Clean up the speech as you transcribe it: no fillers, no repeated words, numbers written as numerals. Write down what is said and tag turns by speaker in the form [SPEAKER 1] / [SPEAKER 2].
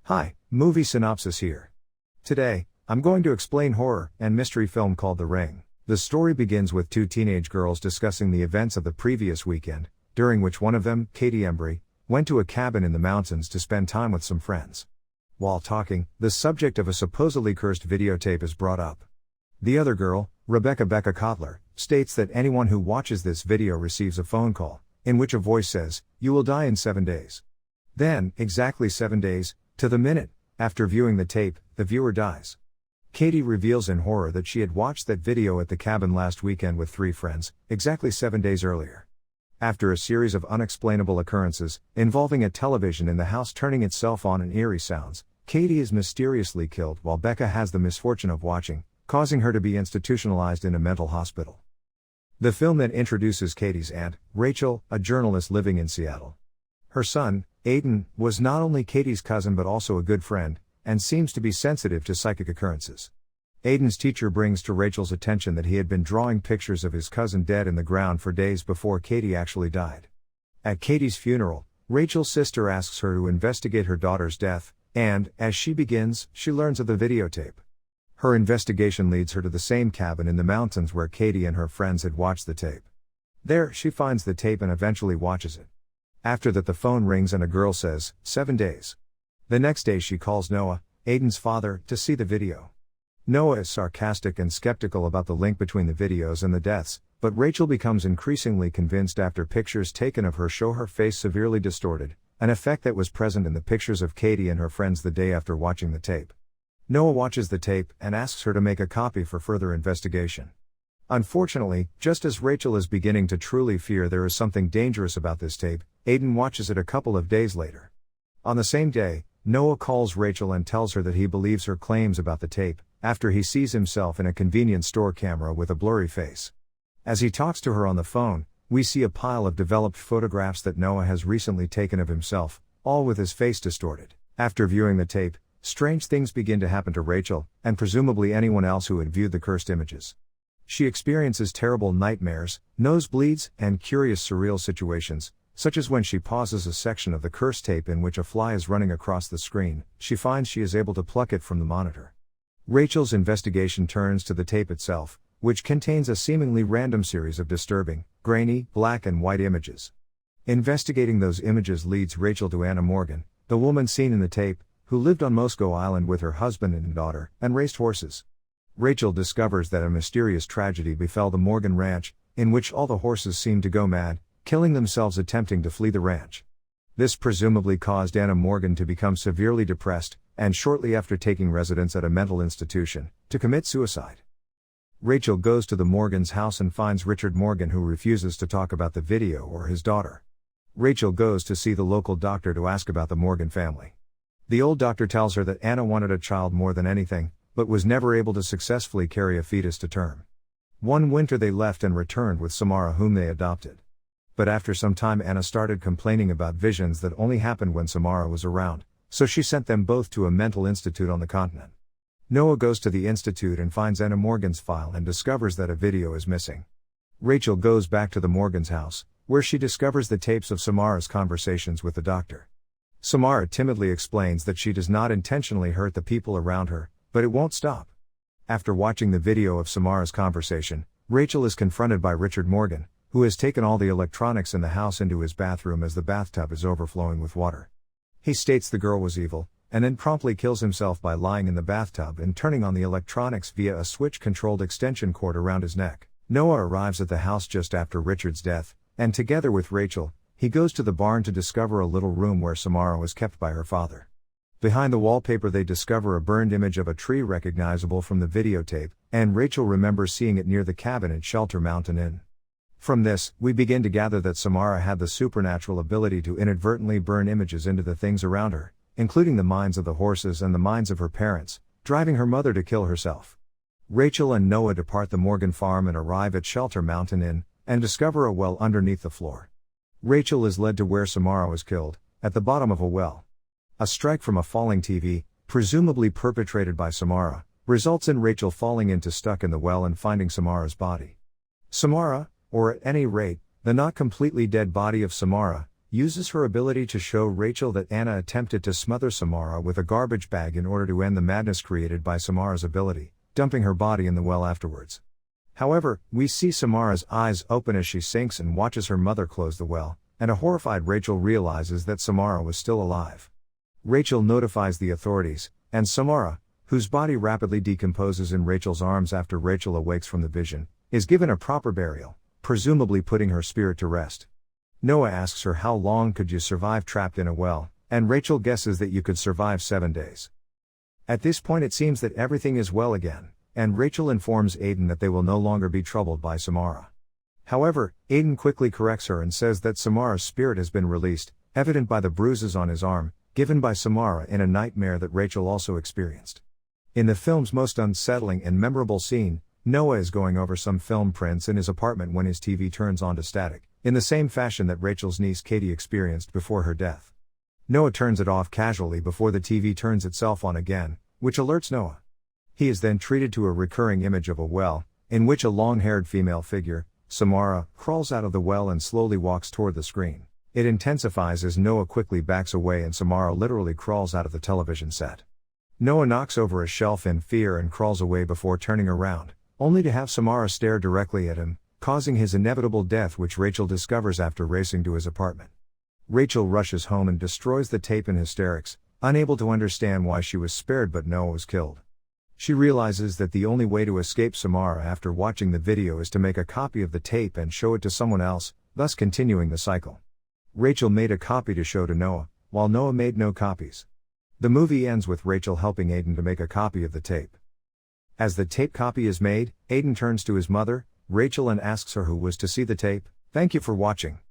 [SPEAKER 1] Hi, movie synopsis here. Today, I'm going to explain horror and mystery film called The Ring. The story begins with two teenage girls discussing the events of the previous weekend, during which one of them, Katie Embry, went to a cabin in the mountains to spend time with some friends. While talking, the subject of a supposedly cursed videotape is brought up. The other girl, Rebecca Kotler, states that anyone who watches this video receives a phone call, in which a voice says, "You will die in 7 days." Then, exactly 7 days, to the minute, after viewing the tape, the viewer dies. Katie reveals in horror that she had watched that video at the cabin last weekend with 3 friends, exactly 7 days earlier. After a series of unexplainable occurrences, involving a television in the house turning itself on and eerie sounds, Katie is mysteriously killed while Becca has the misfortune of watching, causing her to be institutionalized in a mental hospital. The film then introduces Katie's aunt, Rachel, a journalist living in Seattle. Her son, Aiden, was not only Katie's cousin but also a good friend, and seems to be sensitive to psychic occurrences. Aiden's teacher brings to Rachel's attention that he had been drawing pictures of his cousin dead in the ground for days before Katie actually died. At Katie's funeral, Rachel's sister asks her to investigate her daughter's death, and, as she begins, she learns of the videotape. Her investigation leads her to the same cabin in the mountains where Katie and her friends had watched the tape. There, she finds the tape and eventually watches it. After that, the phone rings and a girl says, 7 days. The next day she calls Noah, Aiden's father, to see the video. Noah is sarcastic and skeptical about the link between the videos and the deaths, but Rachel becomes increasingly convinced after pictures taken of her show her face severely distorted, an effect that was present in the pictures of Katie and her friends the day after watching the tape. Noah watches the tape and asks her to make a copy for further investigation. Unfortunately, just as Rachel is beginning to truly fear there is something dangerous about this tape, Aiden watches it a couple of days later. On the same day, Noah calls Rachel and tells her that he believes her claims about the tape, after he sees himself in a convenience store camera with a blurry face. As he talks to her on the phone, we see a pile of developed photographs that Noah has recently taken of himself, all with his face distorted. After viewing the tape, strange things begin to happen to Rachel, and presumably anyone else who had viewed the cursed images. She experiences terrible nightmares, nosebleeds, and curious surreal situations, such as when she pauses a section of the cursed tape in which a fly is running across the screen, she finds she is able to pluck it from the monitor. Rachel's investigation turns to the tape itself, which contains a seemingly random series of disturbing, grainy, black and white images. Investigating those images leads Rachel to Anna Morgan, the woman seen in the tape, who lived on Moscow Island with her husband and daughter, and raised horses. Rachel discovers that a mysterious tragedy befell the Morgan Ranch, in which all the horses seemed to go mad, killing themselves attempting to flee the ranch. This presumably caused Anna Morgan to become severely depressed, and shortly after taking residence at a mental institution, to commit suicide. Rachel goes to the Morgan's house and finds Richard Morgan, who refuses to talk about the video or his daughter. Rachel goes to see the local doctor to ask about the Morgan family. The old doctor tells her that Anna wanted a child more than anything, but was never able to successfully carry a fetus to term. One winter they left and returned with Samara, whom they adopted. But after some time Anna started complaining about visions that only happened when Samara was around, so she sent them both to a mental institute on the continent. Noah goes to the institute and finds Anna Morgan's file and discovers that a video is missing. Rachel goes back to the Morgan's house, where she discovers the tapes of Samara's conversations with the doctor. Samara timidly explains that she does not intentionally hurt the people around her, but it won't stop. After watching the video of Samara's conversation, Rachel is confronted by Richard Morgan, who has taken all the electronics in the house into his bathroom as the bathtub is overflowing with water. He states the girl was evil, and then promptly kills himself by lying in the bathtub and turning on the electronics via a switch-controlled extension cord around his neck. Noah arrives at the house just after Richard's death, and together with Rachel, he goes to the barn to discover a little room where Samara was kept by her father. Behind the wallpaper they discover a burned image of a tree recognizable from the videotape, and Rachel remembers seeing it near the cabin at Shelter Mountain Inn. From this, we begin to gather that Samara had the supernatural ability to inadvertently burn images into the things around her, including the minds of the horses and the minds of her parents, driving her mother to kill herself. Rachel and Noah depart the Morgan farm and arrive at Shelter Mountain Inn, and discover a well underneath the floor. Rachel is led to where Samara was killed, at the bottom of a well. A strike from a falling TV, presumably perpetrated by Samara, results in Rachel falling into stuck in the well and finding Samara's body. Samara, or at any rate, the not completely dead body of Samara, uses her ability to show Rachel that Anna attempted to smother Samara with a garbage bag in order to end the madness created by Samara's ability, dumping her body in the well afterwards. However, we see Samara's eyes open as she sinks and watches her mother close the well, and a horrified Rachel realizes that Samara was still alive. Rachel notifies the authorities, and Samara, whose body rapidly decomposes in Rachel's arms after Rachel awakes from the vision, is given a proper burial, presumably putting her spirit to rest. Noah asks her how long could you survive trapped in a well, and Rachel guesses that you could survive 7 days. At this point it seems that everything is well again, and Rachel informs Aiden that they will no longer be troubled by Samara. However, Aiden quickly corrects her and says that Samara's spirit has been released, evident by the bruises on his arm, given by Samara in a nightmare that Rachel also experienced. In the film's most unsettling and memorable scene, Noah is going over some film prints in his apartment when his TV turns on to static, in the same fashion that Rachel's niece Katie experienced before her death. Noah turns it off casually before the TV turns itself on again, which alerts Noah. He is then treated to a recurring image of a well, in which a long-haired female figure, Samara, crawls out of the well and slowly walks toward the screen. It intensifies as Noah quickly backs away and Samara literally crawls out of the television set. Noah knocks over a shelf in fear and crawls away before turning around, only to have Samara stare directly at him, causing his inevitable death, which Rachel discovers after racing to his apartment. Rachel rushes home and destroys the tape in hysterics, unable to understand why she was spared but Noah was killed. She realizes that the only way to escape Samara after watching the video is to make a copy of the tape and show it to someone else, thus continuing the cycle. Rachel made a copy to show to Noah, while Noah made no copies. The movie ends with Rachel helping Aiden to make a copy of the tape. As the tape copy is made, Aiden turns to his mother, Rachel, and asks her who was to see the tape. Thank you for watching.